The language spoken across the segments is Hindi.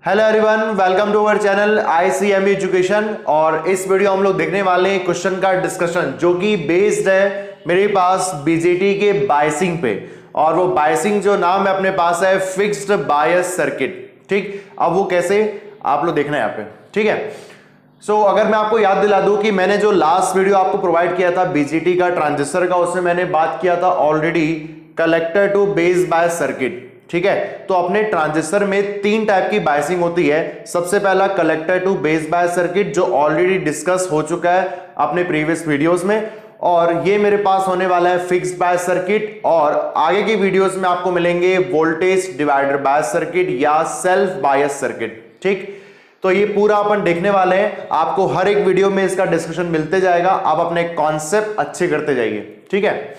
Hello everyone, welcome to our channel ICME education. और इस वीडियो हम लोग देखने वाले हैं क्वेश्चन का डिस्कशन जो कि बेस्ड है मेरे पास बीजेटी के बायसिंग पे। और वो बायसिंग जो नाम है अपने पास है फिक्स्ड बायस सर्किट। ठीक, अब वो कैसे आप लोग देखना है यहाँ पे। ठीक है, सो अगर मैं आपको याद दिला दूं कि मैंने जो लास्ट वीडियो आपको प्रोवाइड किया था बीजेटी का ट्रांजिस्टर का, उसमें मैंने बात किया था already collector to base bias circuit. ठीक है, तो अपने ट्रांजिस्टर में तीन टाइप की बायसिंग होती है। सबसे पहला collector to base bias circuit जो ऑलरेडी डिस्कस हो चुका है अपने प्रीवियस वीडियोस में, और ये मेरे पास होने वाला है फिक्स्ड बायस सर्किट। और आगे के वीडियोस में आपको मिलेंगे वोल्टेज डिवाइडर बायस सर्किट या सेल्फ बायस सर्किट। ठीक, तो ये पूरा अपन देखने वाले हैं। आपको हर एक वीडियो में इसका डिस्कशन मिलते जाएगा, आप अपने कॉन्सेप्ट अच्छे करते जाइए। ठीक है,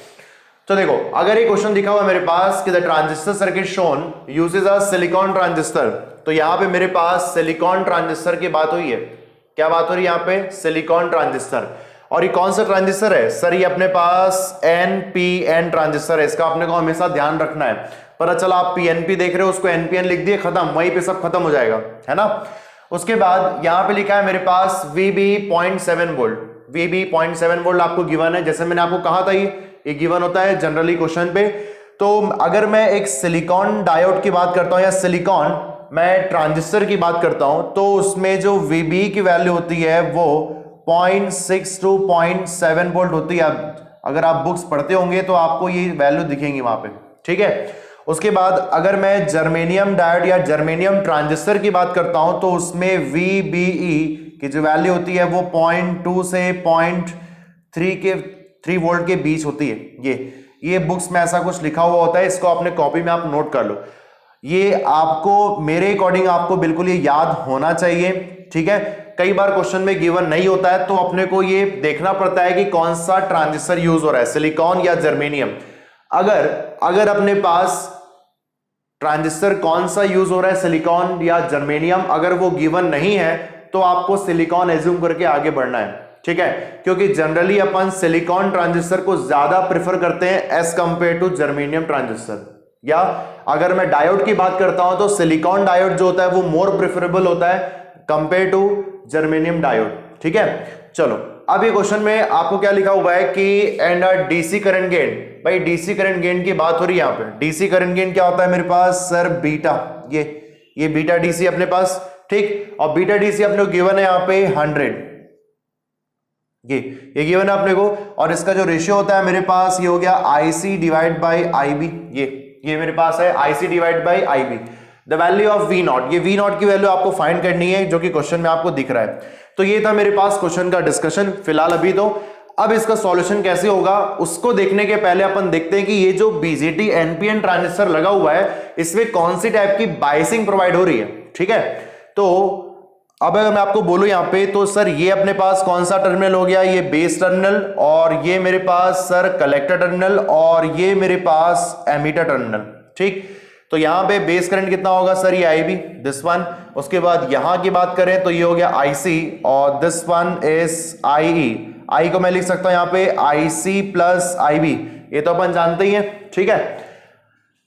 तो देखो अगर ये क्वेश्चन दिखा हुआ है मेरे पास कि the transistor circuit shown uses a silicon transistor, तो यहां पे मेरे पास सिलिकॉन ट्रांजिस्टर की बात हुई है। क्या बात हो रही है यहाँ पे? Silicon transistor. और ये कौन सा ट्रांजिस्टर है सर? ये अपने पास NPN ट्रांजिस्टर है। इसका अपने को हमेशा ध्यान रखना है। पता चला आप PNP देख रहे हो, उसको NPN लिख दिए, खत्म, वहीं पे सब खत्म हो जाएगा, है ना। उसके बाद यहां पे लिखा है मेरे पास VB 0.7 वोल्ट। VB 0.7 वोल्ट आपको गिवन है, जैसे मैंने आपको कहा था ये गिवन होता है जनरली क्वेश्चन पे। तो अगर मैं एक सिलिकॉन डायोड की बात करता हूं या सिलिकॉन मैं ट्रांजिस्टर की बात करता हूं, तो उसमें जो VB की वैल्यू होती है वो 0.6 टू 0.7 वोल्ट होती है। अगर आप बुक्स पढ़ते होंगे तो आपको ये वैल्यू दिखेंगी वहां पे। ठीक है, उसके बाद अगर मैं जर्मेनियम डायोड या जर्मेनियम ट्रांजिस्टर की बात करता हूं, तो उसमें VBE की जो वैल्यू होती है वो 0.2 से 0.3 वोल्ट के बीच होती है। ये बुक्स में ऐसा कुछ लिखा हुआ होता है, इसको अपने कॉपी में आप नोट कर लो। ये आपको मेरे अकॉर्डिंग आपको बिल्कुल ये याद होना चाहिए। ठीक है, कई बार क्वेश्चन में गिवन नहीं होता है तो अपने को ये देखना पड़ता है कि कौन सा ट्रांजिस्टर यूज हो रहा है, सिलिकॉन या जर्मेनियम। अगर अपने पास ट्रांजिस्टर कौन सा यूज हो रहा है, सिलिकॉन या जर्मेनियम, अगर वो गिवन नहीं है तो आपको सिलिकॉन एज्यूम करके आगे बढ़ना है। ठीक है, क्योंकि जनरली अपन सिलिकॉन ट्रांजिस्टर को ज्यादा प्रेफर करते हैं as compare to germanium transistor. या अगर मैं डायोड की बात करता हूं तो सिलिकॉन डायोड जो होता है वो मोर प्रेफरेबल होता है कंपेयर टू जर्मेनियम डायोड। ठीक है, चलो अब ये क्वेश्चन में आपको क्या लिखा हुआ है कि एंड डीसी करंट गेन। भाई डीसी करंट गेन की बात हो रही है यहाँ पे। डीसी करंट गेन क्या होता है मेरे पास सर? बीटा। ये बीटा डीसी अपने पास। ठीक, और बीटा डीसी अपने को गिवन है यहाँ पे 100। ये गिवन है अपने को, और इसका जो रेशियो होता है मेरे पास ये हो गया IC डिवाइड बाई IB। ये मेरे पास है IC divide by IB। The value of V0, ये V0 की वैल्यू आपको फाइंड करनी है जो कि क्वेश्चन में आपको दिख रहा है। तो ये था मेरे पास क्वेश्चन का डिस्कशन फिलहाल अभी। तो अब इसका सॉल्यूशन कैसे होगा उसको देखने के पहले अपन देखते हैं कि ये जो BJT NPN ट्रांजिस्टर लगा हुआ है इसमें कौन सी टाइप की बायसिंग प्रोवाइड हो रही है। ठीक है, तो अब अगर मैं आपको बोलूं यहां पे, तो सर ये अपने पास कौन सा टर्मिनल हो गया? ये बेस टर्मिनल, और ये मेरे पास सर कलेक्टर टर्मिनल, और ये मेरे पास एमीटर टर्मिनल। ठीक, तो यहां पे बेस करंट कितना होगा सर? ये IB, दिस वन। उसके बाद यहां की बात करें तो ये हो गया IC, और this one is IE। I को मैं लिख सकता हूं यहां पे IC प्लस IB, ये तो अपन जानते ही हैं। ठीक है,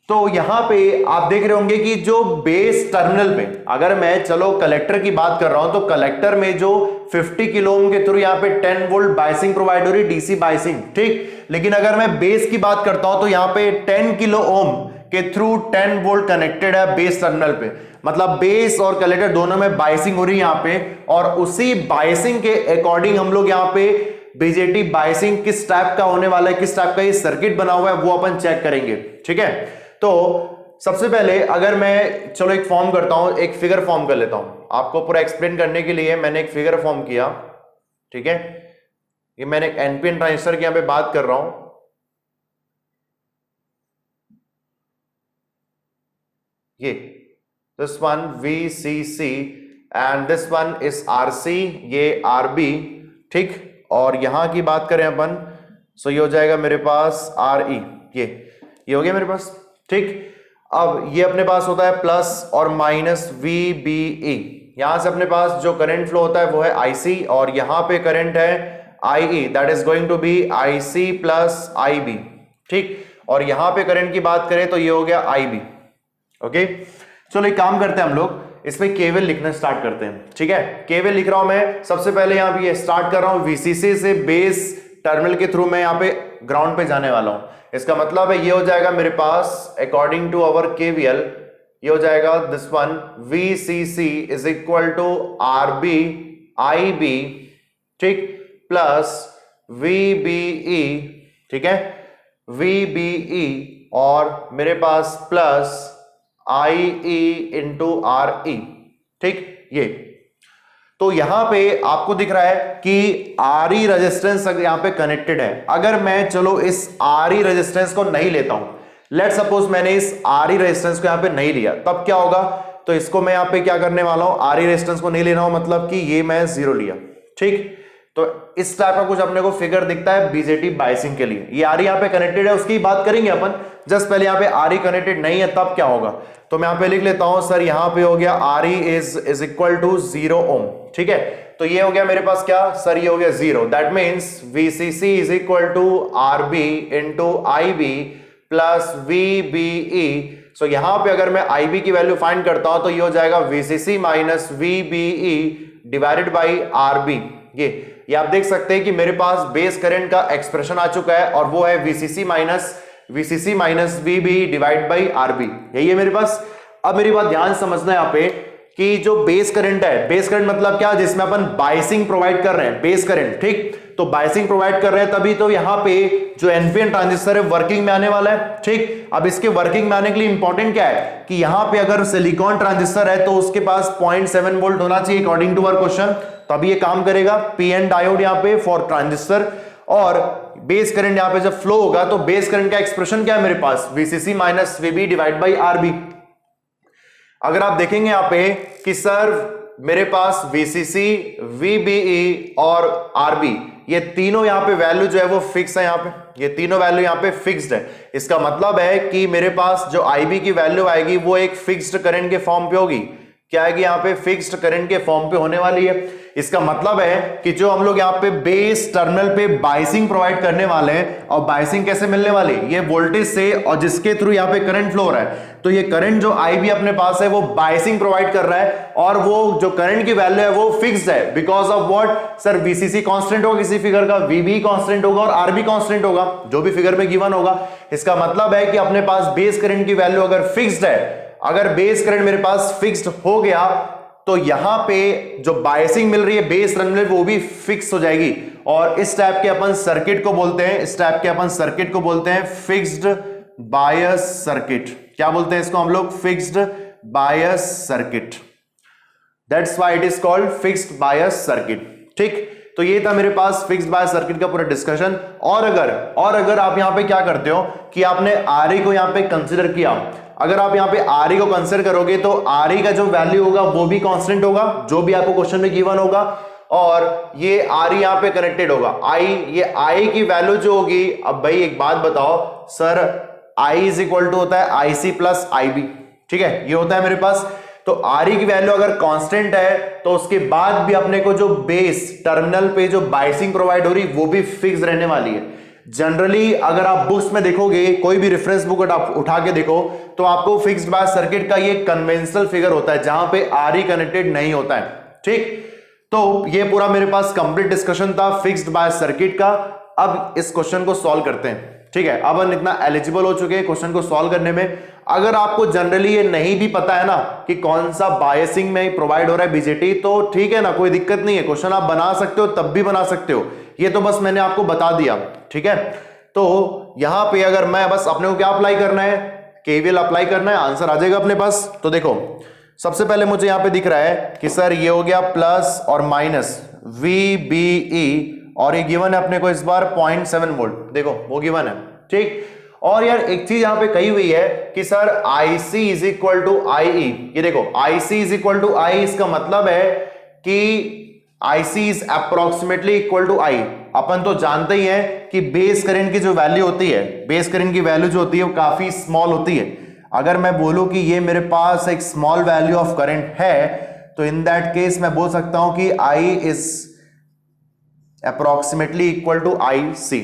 तो यहां पे आप देख रहे होंगे कि जो बेस टर्मिनल पे अगर मैं चलो कलेक्टर की बात कर रहा हूं, तो कलेक्टर में जो 50 किलो ओम के थ्रू यहां पे 10 वोल्ट बायसिंग प्रोवाइड हो रही, डीसी बायसिंग। ठीक, लेकिन अगर मैं बेस की बात करता हूं तो यहां पे 10 किलो ओम के थ्रू 10 वोल्ट कनेक्टेड है बेस टर्मिनल पे। मतलब बेस और कलेक्टर दोनों में बायसिंग हो रही है यहां पे, और उसी बायसिंग के अकॉर्डिंग हम लोग यहां पे बीजेटी बायसिंग किस टाइप का होने वाला है, किस टाइप का ये सर्किट बना हुआ है वो अपन चेक करेंगे। ठीक है, तो सबसे पहले अगर मैं चलो एक फॉर्म करता हूं, एक फिगर फॉर्म कर लेता हूं आपको पूरा एक्सप्लेन करने के लिए। मैंने एक फिगर फॉर्म किया। ठीक है, ये मैंने एक NPN ट्रांजिस्टर की यहां पे बात कर रहा हूं। ये this one VCC and this one is RC, ये RB। ठीक, और यहां की बात करें अपन, सो ये हो जाएगा मेरे पास RE। ये हो गया मेरे पास। ठीक, अब ये अपने पास होता है प्लस और माइनस VBE। यहां से अपने पास जो करंट फ्लो होता है वो है IC, और यहां पे करंट है IE, that is going to be IC plus IB। ठीक, और यहां पे करंट की बात करें तो ये हो गया IB। ओके, चलो एक काम करते हैं हम लोग, इसमें केवल लिखना स्टार्ट करते हैं। ठीक है, केवल लिख रहा हूं मैं। सबसे पहले यहां पे स्टार्ट कर रहा हूं वीसीसी से, बेस टर्मिनल के थ्रू मैं यहां पे ग्राउंड पे जाने वाला हूं। इसका मतलब है ये हो जाएगा मेरे पास अकॉर्डिंग टू अवर केवीएल, ये हो जाएगा this one, VCC is equal to RB I B, ठीक, प्लस वीबीई, ठीक है, वीबीई, और मेरे पास plus I E into R E. ठीक, ये तो यहां पे आपको दिख रहा है कि आर ई रेजिस्टेंस यहां पे कनेक्टेड है। अगर मैं चलो इस आर ई रेजिस्टेंस को नहीं लेता हूं, लेट सपोज मैंने इस आर ई रेजिस्टेंस को यहां पे नहीं लिया, तब क्या होगा? तो इसको मैं यहां पे क्या करने वाला हूं, आर ई रेजिस्टेंस को नहीं लेना हूं, मतलब कि ये मैं 0 लिया। ठीक, तो इस टाइप का कुछ अपने को फिगर दिखता है बीजेटी बायसिंग के लिए। ये आर ई यहां पे कनेक्टेड है, उसकी बात करेंगे अपन। जस्ट पहले यहां पे आर ई कनेक्टेड नहीं है, तब क्या होगा? तो मैं यहां पे लिख लेता हूं, सर यहां पे हो गया R E is equal to 0 ohm. ठीक है, तो ये हो गया मेरे पास क्या सर, ये हो गया 0। That means VCC is equal to R B into I B plus VBE. So यहां पे अगर मैं आई बी की वैल्यू फाइंड करता हूं तो ये हो जाएगा VCC minus VBE divided by R B. ये आप देख सकते हैं कि मेरे पास बेस करंट का एक्सप्रेशन आ चुका है, और वो है VCC minus VB divide by RB, यही है मेरे पास। अब मेरी बात ध्यान समझना है यहाँ पे कि जो बेस करंट है, बेस करंट मतलब क्या, जिसमें अपन बायसिंग प्रोवाइड कर रहे हैं, बेस करंट। ठीक, तो बायसिंग प्रोवाइड कर रहे हैं तभी तो यहाँ पे जो एनपीएन ट्रांजिस्टर है वर्किंग में आने वाला है। ठीक, अब इसके वर्किंग में आने के लिए इंपॉर्टेंट क्या है कि यहाँ पे अगर सिलिकॉन ट्रांजिस्टर है तो उसके पास 0.7 वोल्ट होना चाहिए अकॉर्डिंग टू आवर क्वेश्चन, तभी ये काम करेगा। पीएन डायोड यहाँ पे फॉर ट्रांजिस्टर, और बेस करंट यहाँ पे जब फ्लो होगा तो बेस करंट का एक्सप्रेशन क्या है मेरे पास, VCC minus VB divide by RB. अगर आप देखेंगे यहाँ पे कि सर मेरे पास वीसीसी, वीबीई और आरबी, ये तीनों यहाँ पे वैल्यू जो है वो फिक्स है, यहाँ पे ये तीनों वैल्यू यहाँ पे फिक्स्ड है। इसका मतलब है कि मेरे पास जो आईबी की वैल्यू आएगी वो एक फिक्स्ड करंट के फॉर्म पे होगी। क्या आएगी यहाँ पे, फिक्स्ड करंट के फॉर्म पे होने वाली है। इसका मतलब है कि जो हम लोग यहाँ पे बेस टर्मिनल पे बायसिंग प्रोवाइड करने वाले हैं, और बायसिंग कैसे मिलने वाली, ये वोल्टेज से, और जिसके थ्रू यहाँ पे करंट फ्लो हो रहा है, तो ये करंट जो आईबी अपने पास है वो बायसिंग प्रोवाइड कर रहा है, और वो जो करंट की वैल्यू है वो फिक्स्ड है। Because of what sir, VCC constant होगा किसी फिगर का, वीबी कांस्टेंट होगा और आरबी कांस्टेंट होगा, जो भी फिगर में गिवन होगा। इसका मतलब है कि अपने पास बेस करंट की वैल्यू अगर फिक्स्ड है, अगर बेस करंट मेरे पास फिक्स्ड हो गया तो यहां पे जो बायसिंग मिल रही है बेस टर्मिनल वो भी फिक्स हो जाएगी, और इस टाइप के अपन सर्किट को बोलते हैं, इस टाइप के अपन सर्किट को बोलते हैं फिक्स्ड बायस सर्किट। क्या बोलते हैं इसको हम लोग, fixed bias circuit. That's why it is called fixed bias circuit. ठीक, तो ये था मेरे पास फिक्स्ड बायस सर्किट का पूरा डिस्कशन। और अगर आप यहां पे क्या करते हो कि आपने आरई को यहां पे कंसीडर किया, अगर आप यहाँ पे आर ई को कंसीडर करोगे तो आर ई का जो वैल्यू होगा वो भी कांस्टेंट होगा, जो भी आपको क्वेश्चन में गिवन होगा, और ये आर ई यहाँ पे कनेक्टेड होगा। आई, ये आई की वैल्यू जो होगी, अब भाई एक बात बताओ sir, I is equal to होता है आई सी प्लस आई बी। ठीक है, ये होता है मेरे पास। तो आर ई की वैल्यू अगर कांस्टेंट है तो उसके बाद भी अपने को जो बेस टर्मिनल पे जो बायसिंग प्रोवाइड हो रही वो भी फिक्स रहने वाली है। जनरली अगर आप बुक्स में देखोगे, कोई भी रेफरेंस बुक उठा के देखो, तो आपको फिक्स्ड बायस सर्किट का ये कन्वेंशनल फिगर होता है जहां पे आर ई कनेक्टेड नहीं होता है। ठीक, तो ये पूरा मेरे पास कंप्लीट डिस्कशन था फिक्स्ड बायस सर्किट का। अब इस क्वेश्चन को सॉल्व करते हैं। ठीक है, अब हम इतना एलिजिबल हो चुके हैं क्वेश्चन को सॉल्व करने में। अगर आपको जनरली ये नहीं भी पता है ना कि कौन सा बायसिंग में प्रोवाइड हो रहा है बीजेटी, तो ठीक है ना, कोई दिक्कत नहीं है, क्वेश्चन आप बना सकते हो, तब भी बना सकते हो। ये तो बस मैंने आपको बता दिया। ठीक है, तो यहां पे अगर मैं बस अपने को क्या अप्लाई करना है, केवीएल अप्लाई करना है, आंसर आ जाएगा अपने पास। तो देखो सबसे पहले मुझे यहां पे दिख रहा है कि सर ये हो गया प्लस और माइनस VBE, और ये गिवन है अपने को इस बार 0.7 वोल्ट, देखो वो गिवन है। ठीक, और यार एक चीज यहां पे कही हुई है कि sir IC is equal to IE, ये देखो IC is equal to I, इसका मतलब है कि IC is approximately equal to I। अपन तो जानते ही हैं कि बेस करंट की जो वैल्यू होती है, बेस करंट की वैल्यू जो होती है वो काफी स्मॉल होती है। अगर मैं बोलूं कि ये मेरे पास एक स्मॉल वैल्यू ऑफ करंट है, तो इन दैट केस मैं बोल सकता हूं कि I is approximately equal to IC।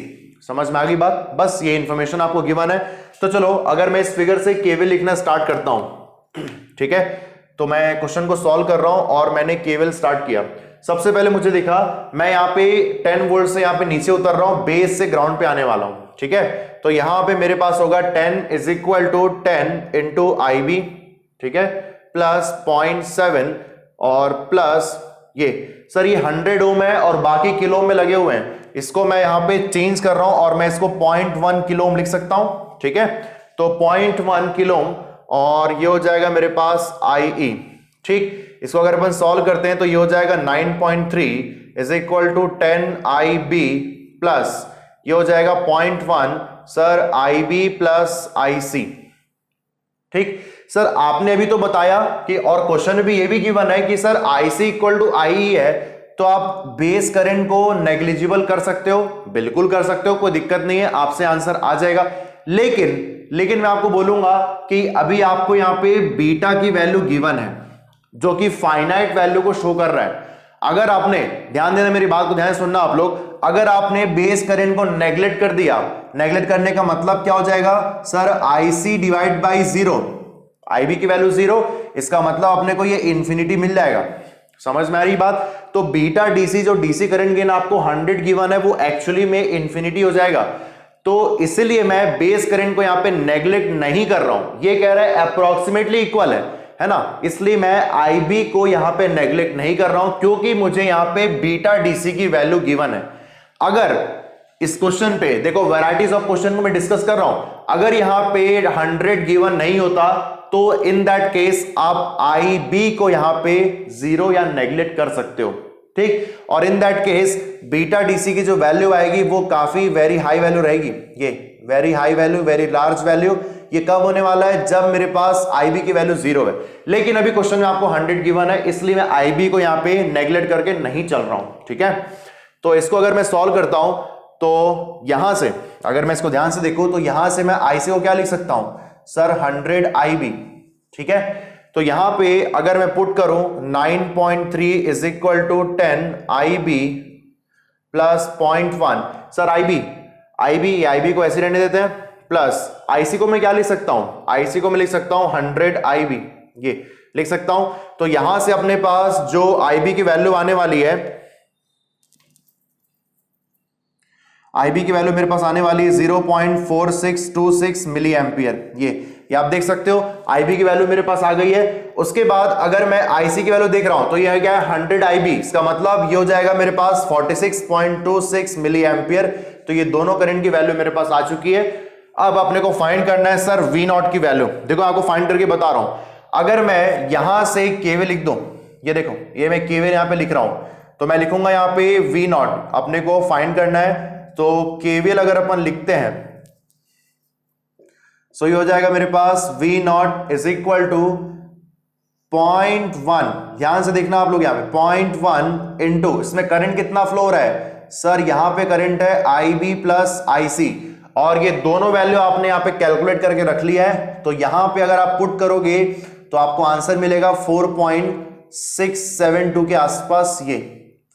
समझ में आ गई बात, बस ये इंफॉर्मेशन आपको गिवन है। तो चलो अगर मैं इस फिगर से केवीएल लिखना स्टार्ट करता हूं, ठीक है, तो मैं क्वेश्चन को सॉल्व कर रहा हूं और मैंने केवल स्टार्ट किया। सबसे पहले मुझे दिखा मैं यहाँ पे 10 वोल्ट से यहाँ पे नीचे उतर रहा हूं, बेस से ग्राउंड पे आने वाला हूं, ठीक है। तो यहां पे मेरे पास होगा 10 is equal to 10 into IB, ठीक है, प्लस 0.7 और प्लस ये सर ये 100 ओम है और बाकी किलो में लगे हुए हैं, इसको मैं यहां पे चेंज कर रहा हूं और मैं इसको 0.1 किलो ओम लिख सकता हूं, ठीक है। तो 0.1 किलो ओम और ये हो जाएगा मेरे पास IE, ठीक। इसको अगर अपन सॉल्व करते हैं तो ये हो जाएगा 9.3 is equal to 10 IB plus ये हो जाएगा 0.1 सर IB प्लस IC, ठीक। सर आपने अभी तो बताया कि और क्वेश्चन भी ये भी गिवन है कि sir IC equal to IE है, तो आप बेस करंट को नेग्लिजिबल कर सकते हो, बिल्कुल कर सकते हो, कोई दिक्कत नहीं है, आपसे आंसर आ जाएगा। लेकिन मैं आपको बोलूंगा कि अभी आपको यहां पे बीटा की वैल्यू गिवन है जो कि फाइनाइट वैल्यू को शो कर रहा है। अगर आपने ध्यान देना, मेरी बात को ध्यान से सुनना आप लोग, अगर आपने बेस करंट को नेग्लेक्ट कर दिया, नेग्लेक्ट करने का मतलब क्या हो जाएगा sir IC divide by 0, IB की वैल्यू 0, इसका मतलब अपने को ये इंफिनिटी मिल जाएगा। समझ में आ रही बात? तो बीटा DC जो DC करंट गेन आपको 100 गिवन है वो एक्चुअली में इंफिनिटी हो जाएगा। तो इसलिए मैं बेस करंट को यहां पे नेग्लेक्ट नहीं कर रहा हूं, ये कह रहा है अप्रोक्सीमेटली इक्वल है ना, इसलिए मैं IB को यहां पे नेग्लेक्ट नहीं कर रहा हूं क्योंकि मुझे यहां पे बीटा DC की वैल्यू गिवन है। अगर इस क्वेश्चन पे देखो, वैराइटीज ऑफ क्वेश्चन को मैं डिस्कस कर रहा हूं, अगर यहां पे 100 गिवन नहीं होता तो इन दैट केस आप IB को यहां पे 0 या नेग्लेक्ट कर सकते हो, ठीक। और in that case beta DC की जो वैल्यू आएगी वो काफी वेरी हाई वैल्यू रहेगी, ये very high value, very large value. ये कब होने वाला है? जब मेरे पास IB की वैल्यू 0 है। लेकिन अभी क्वेश्चन में आपको 100 गिवन है, इसलिए मैं IB को यहां पे नेग्लेक्ट करके नहीं चल रहा हूं, ठीक है। तो इसको अगर मैं सॉल्व करता हूं तो यहां से अगर मैं इसको ध्यान से देखूं तो यहां से मैं IC को क्या लिख सकता हूं सर 100 IB, ठीक है। तो यहां पे अगर मैं पुट करूं 9.3 is equal to 10 IB plus 0.1 sir IB को ऐसे रहने देते हैं, प्लस IC को मैं क्या लिख सकता हूं? IC को मैं लिख सकता हूं 100 IB, ये लिख सकता हूं। तो यहां से अपने पास जो IB की वैल्यू आने वाली है, IB की वैल्यू मेरे पास आने वाली है 0.4626 मिली एम्पियर, ये आप देख सकते हो IB की वैल्यू मेरे पास आ गई है। उसके बाद अगर मैं IC की वैल्यू देख रहा हूं तो ये है क्या है 100 IB, इसका मतलब ये हो जाएगा मेरे पास 46.26 मिली एम्पियर। तो ये दोनों करंट की वैल्यू मेरे पास आ चुकी है। अब अपने को फाइंड करना है सर V0 की वैल्यू। देखो आपको फाइंड करके बता रहा हूं, अगर मैं यहां से KV लिख दूं, ये देखो ये मैं KV यहां पे लिख रहा हूं, तो मैं लिखूंगा यहां पे V0 अपने को फाइंड करना है। तो KVL अगर अपन लिखते हैं सो ये हो जाएगा मेरे पास V0 इज इक्वल टू 0.1, ध्यान से देखना आप लोग यहां पे 0.1 इंटू, इसमें करंट कितना फ्लो हो रहा है सर, यहां पे करंट है IB प्लस IC, और ये दोनों वैल्यू आपने यहां पे कैलकुलेट करके रख लिया है। तो यहां पे अगर आप पुट करोगे तो आपको आंसर मिलेगा 4.672 के आसपास, ये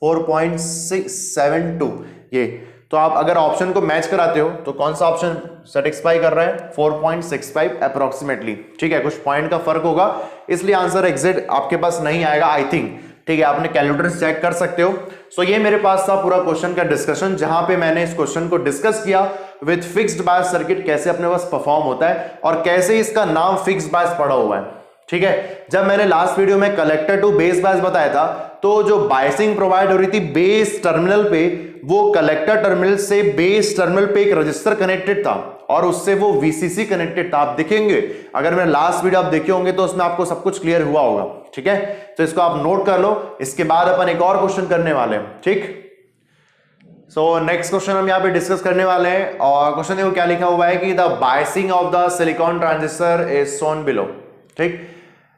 4.672 ये। तो आप अगर ऑप्शन को मैच कराते हो तो कौन सा ऑप्शन सेटिस्फाई कर रहा है? 4.65 अप्रोक्सीमेटली, ठीक है। कुछ पॉइंट का फर्क होगा इसलिए आंसर एग्जैक्ट आपके पास नहीं आएगा आई थिंक, ठीक है। आपने कैलकुलेटर चेक कर सकते हो। सो ये मेरे पास था पूरा क्वेश्चन का डिस्कशन, जहां पे मैंने इस क्वेश्चन को डिस्कस किया विद फिक्स्ड बायस सर्किट कैसे अपने पास परफॉर्म होता है और कैसे इसका नाम फिक्स्ड बायस पड़ा हुआ है, ठीक है। जब मैंने लास्ट वीडियो में कलेक्टर टू बेस बायस बताया था तो जो बायसिंग प्रोवाइड हो रही थी बेस टर्मिनल पे, वो कलेक्टर टर्मिनल से बेस टर्मिनल पे एक रजिस्टर कनेक्टेड था और उससे वो VCC कनेक्टेड था। आप देखेंगे, अगर मेरा लास्ट वीडियो आप देखे होंगे तो उसमें आपको सब कुछ क्लियर हुआ होगा, ठीक है। तो इसको आप नोट कर लो, इसके बाद अपन एक और क्वेश्चन करने वाले हैं, ठीक। सो नेक्स्ट क्वेश्चन हम यहाँ पे डिस्कस करने वाले हैं और क्वेश्चन देखो क्या लिखा हुआ है कि the biasing of the silicon transistor is shown below, ठीक।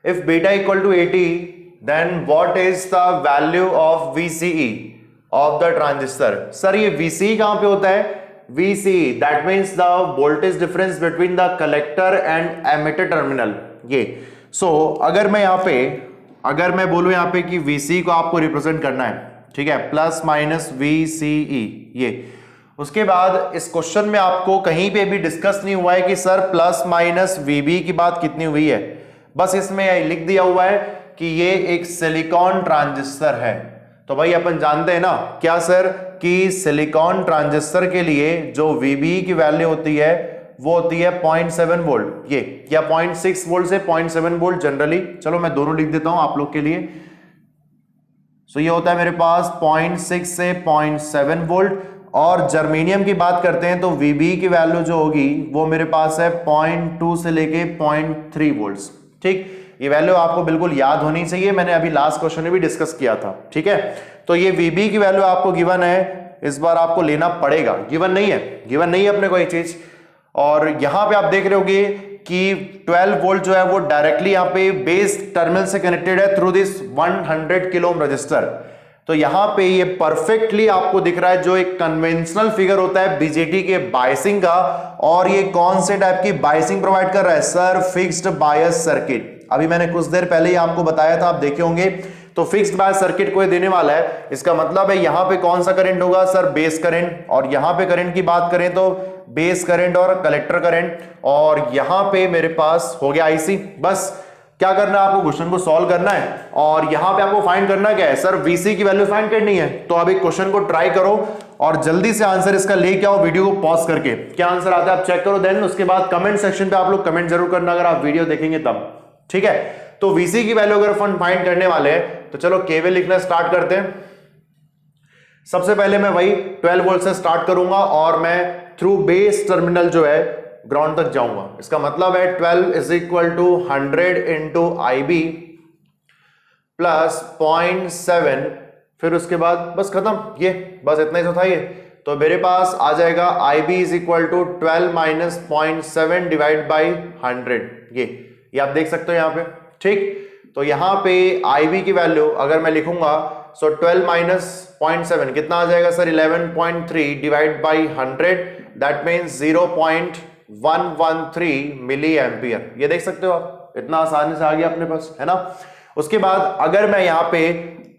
If beta equal to 80 then what is the value of VCE of the transistor. Sir ये VCE कहां पे होता है? VCE that means the voltage difference between the collector and emitter terminal, ये। सो अगर मैं बोलूं यहाँ पे कि VCE को आपको रिप्रेजेंट करना है, ठीक है, प्लस माइनस VCE, ये। उसके बाद इस क्वेश्चन में आपको कहीं पे भी डिस्कस नहीं हुआ है कि सर प्लस माइनस VB की बात कितनी हुई है, बस इसमें लिख दिया हुआ है कि ये एक सिलिकॉन ट्रांजिस्टर है। तो भाई अपन जानते हैं ना क्या सर कि सिलिकॉन ट्रांजिस्टर के लिए जो VB की वैल्यू होती है वो होती है 0.7 वोल्ट, ये या 0.6 वोल्ट से 0.7 वोल्ट जनरली। चलो मैं दोनों लिख देता हूं आप लोग के लिए। सो ये होता है मेरे पास 0.6 से 0.7 वोल्ट। और जर्मेनियम की बात करते हैं तो VB की वैल्यू जो होगी वो मेरे पास है 0.2 से लेके 0.3 वोल्ट्स। ठीक, ये वैल्यू आपको बिल्कुल याद होनी चाहिए, मैंने अभी लास्ट क्वेश्चन में भी डिस्कस किया था। ठीक है, तो ये VB की वैल्यू आपको गिवन है, इस बार आपको लेना पड़ेगा। गिवन नहीं है, गिवन नहीं है अपने को ये चीज। और यहां पे आप देख रहे होगे कि 12 वोल्ट जो है वो डायरेक्टली यहां पे बेस टर्मिनल से कनेक्टेड है through this 100 kilo ohm resistor. तो यहां पे ये परफेक्टली आपको दिख रहा है जो एक कन्वेंशनल फिगर होता है बीजेटी के बायसिंग का। और ये कौन से टाइप की बायसिंग प्रोवाइड कर रहा है सर? Fixed bias circuit. अभी मैंने कुछ देर पहले ही आपको बताया था, आप देखे होंगे। तो फिक्स्ड बायस सर्किट को ये देने वाला है, इसका मतलब है यहां पे कौन सा करंट होगा सर? Base current. और यहां पे करंट की बात करें तो बेस करंट और कलेक्टर करंट। और यहां पे मेरे पास हो गया IC। बस क्या करना है आपको? क्वेश्चन को सॉल्व करना है और यहां पे आपको फाइंड करना क्या है सर? VC की वैल्यू फाइंड करनी है। तो अब एक क्वेश्चन को ट्राई करो और जल्दी से आंसर इसका लेके आओ वीडियो को पॉज करके। क्या आंसर आता है आप चेक करो, देन उसके बाद कमेंट सेक्शन पे आप लोग कमेंट जरूर करना अगर आप वीडियो देखेंगे तब। ठीक है, तो VC की वैल्यू अगर अपन फाइंड करने वाले हैं तो चलो केवल लिखना स्टार्ट करते हैं। सबसे पहले मैं वही 12 वोल्ट से स्टार्ट करूंगा और मैं थ्रू बेस टर्मिनल जो है ग्राउंड तक जाऊंगा। इसका मतलब है 12 is equal to 100 into IB plus 0.7, फिर उसके बाद बस खत्म। ये बस इतना ही तो था ये। तो मेरे पास आ जाएगा IB is equal to 12 minus 0.7 divide by 100। ये आप देख सकते हो यहाँ पे। ठीक, तो यहाँ पे IB की वैल्यू अगर मैं लिखूंगा सो 12 माइनस 0.7 कितना आ जाएगा sir? 11.3 divide by 100, that means 0.113 milli ampere. ये देख सकते हो आप, इतना आसानी से आ गया अपने पास, है ना। उसके बाद अगर मैं यहाँ पे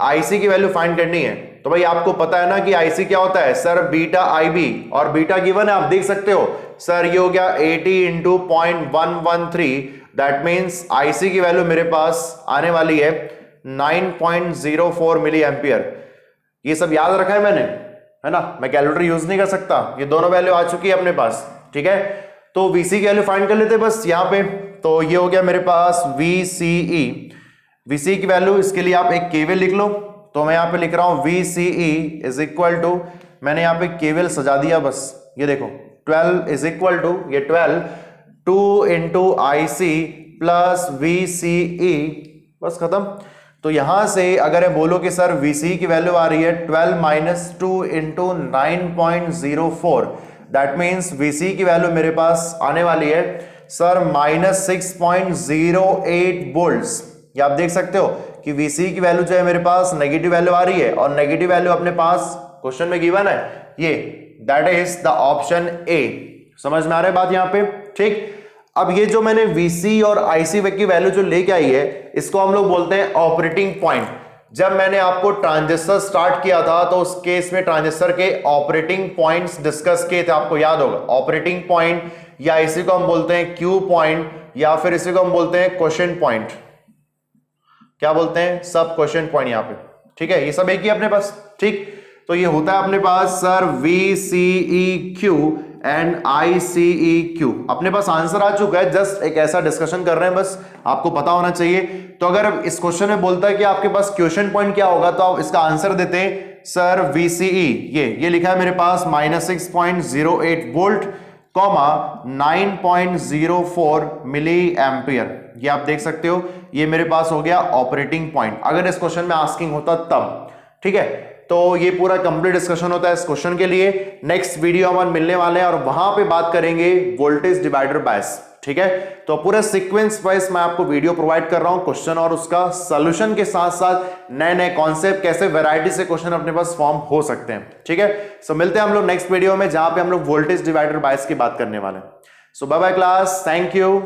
IC की वैल्यू फाइंड करनी है तो भाई आपको पता है ना कि IC क्या होता है सर? Beta IB। और बीटा गिवन है, आप देख सकते हो सर, ये हो गया 80 इंटू 0.113, दैट मीन्स IC की वैल्यू मेरे पास आने वाली है 9.04 मिली एम्पियर। ये सब याद रखा है मैंने, है ना। मैं कैलकुलेटर यूज नहीं कर सकता, ये दोनों वैल्यू आ चुकी है अपने पास। ठीक है, तो VC की वैल्यू फाइंड कर लेते बस यहाँ पे। तो ये हो गया मेरे पास VCE। VC की वैल्यू इसके लिए आप एक केवल लिख लो। तो मैं यहाँ पे लिख रहा हूं VCE इज इक्वल टू, मैंने यहाँ पे केवल सजा दिया बस। ये देखो 12 इज इक्वल टू, ये 12 2 इंटू IC प्लस VCE, बस खत्म। तो यहां से अगर मैं बोलो कि सर VC की वैल्यू आ रही है 12 minus 2 into 9.04, that means VC की वैल्यू मेरे पास आने वाली है सर माइनस 6.08 वोल्ट्स। ये आप देख सकते हो कि VC की वैल्यू जो है मेरे पास नेगेटिव वैल्यू आ रही है और नेगेटिव वैल्यू अपने पास क्वेश्चन में गिवन है ये, that is the option A। समझ में आ रहा है बात यहाँ पे? ठीक, अब ये जो मैंने VC और IC की वैल्यू जो लेके आई है इसको हम लोग बोलते हैं ऑपरेटिंग पॉइंट। जब मैंने आपको ट्रांजिस्टर स्टार्ट किया था तो उस केस में ट्रांजिस्टर के ऑपरेटिंग पॉइंट्स डिस्कस किए थे, आपको याद होगा। ऑपरेटिंग पॉइंट या इसी को हम बोलते हैं क्यू पॉइंट या फिर इसी को हम बोलते हैं क्वेश्चन पॉइंट। क्या बोलते हैं? सब क्वेश्चन पॉइंट यहाँ पे। ठीक है, ये सब एक ही अपने पास। ठीक, तो ये होता है अपने पास सर VCEQ एंड ICEQ। अपने पास आंसर आ चुका है, जस्ट एक ऐसा डिस्कशन कर रहे हैं, बस आपको पता होना चाहिए। तो अगर इस क्वेश्चन में बोलता है कि आपके पास क्वेश्चन पॉइंट क्या होगा तो आप इसका आंसर देते हैं सर VCE। ये लिखा है मेरे पास minus 6.08 volt comma 9.04 milli ampere. ये आप देख सकते हो, ये मेरे पास हो गया ऑपरेटिंग पॉइंट अगर इस क्वेश्चन में आस्किंग होता तब। ठीक है, तो ये पूरा कंप्लीट डिस्कशन होता है इस क्वेश्चन के लिए। नेक्स्ट वीडियो हम मिलने वाले हैं और वहां पे बात करेंगे वोल्टेज डिवाइडर बायस। ठीक है, तो पूरे सीक्वेंस वाइज मैं आपको वीडियो प्रोवाइड कर रहा हूं क्वेश्चन और उसका सॉल्यूशन के साथ साथ नए नए कॉन्सेप्ट, कैसे वैरायटी से क्वेश्चन अपने पास फॉर्म हो सकते हैं। ठीक है, सो मिलते हैं हम लोग नेक्स्ट वीडियो में जहां पे हम लोग वोल्टेज डिवाइडर बायस की बात करने वाले हैं। So bye bye class, thank you.